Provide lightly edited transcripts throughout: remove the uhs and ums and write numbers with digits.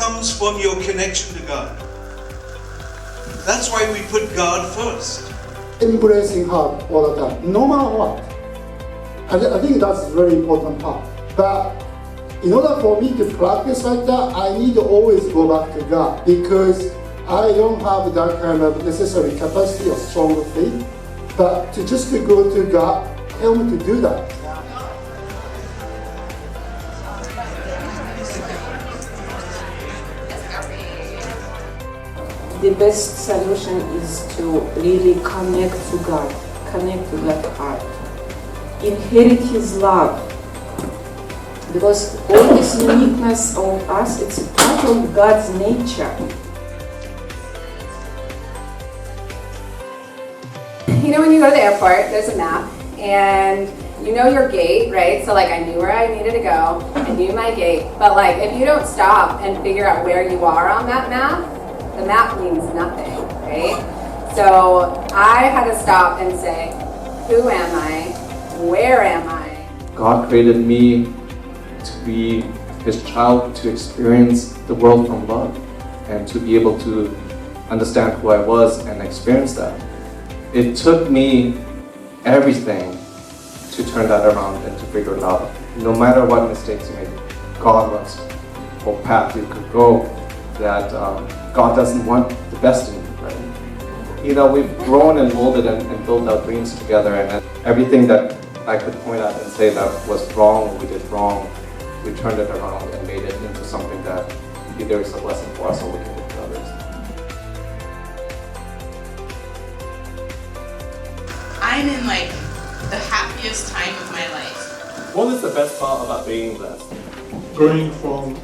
comes from your connection to God. That's why we put God first. Embracing God all the time, no matter what. I think that's a very important part. But in order for me to practice like that, I need to always go back to God because I don't have that kind of necessary capacity or strong faith. But to just to go to God, help me to do that. The best solution is to really connect to God, connect to God's heart, inherit His love. Because all this uniqueness of us, it's part of God's nature. You know, when you go to the airport, there's a map, and you know your gate, right? So like I knew where I needed to go, I knew my gate, but like if you don't stop and figure out where you are on that map, the map means nothing, right? So I had to stop and say, who am I? Where am I? God created me to be His child, to experience the world from love, and to be able to understand who I was and experience that. It took me everything to turn that around and to figure it out. No matter what mistakes you make, God wants what path you could go, that God doesn't want the best in you, right? You know, we've grown and molded and built our dreams together, and everything that I could point out and say that was wrong, we did wrong, we turned it around and made it into something that either is a blessing for us or we can give to others. I'm in like the happiest time of my life. What is the best part about being blessed? Going from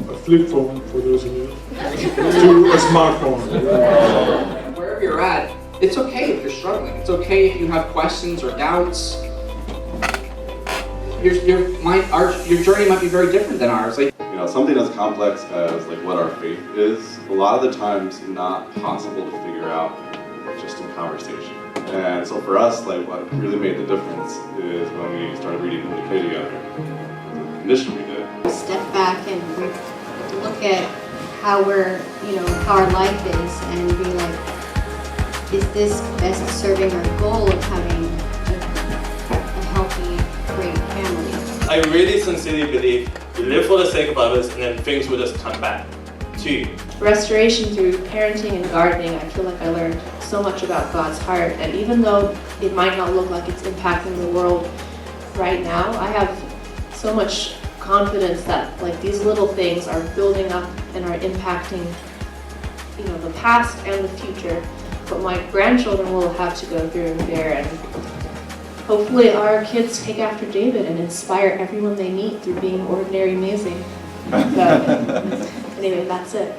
a flip phone, for those of you, to a smartphone. Wherever you're at, it's okay if you're struggling. It's okay if you have questions or doubts. Your journey might be very different than ours. You know, something as complex as like what our faith is, a lot of the times not possible to figure out just in conversation. And so for us, like what really made the difference is when we started reading Who to Pay together. The condition we did. Step back and look at how how our life is, and be like, is this best serving our goal of having a healthy, great family? I really sincerely believe you live for the sake of others and then things will just come back to you. Restoration through parenting and gardening, I feel like I learned so much about God's heart, and even though it might not look like it's impacting the world right now, I have so much confidence that like these little things are building up and are impacting, the past and the future. But my grandchildren will have to go through and bear, and hopefully our kids take after David and inspire everyone they meet through being ordinary amazing. But anyway, that's it.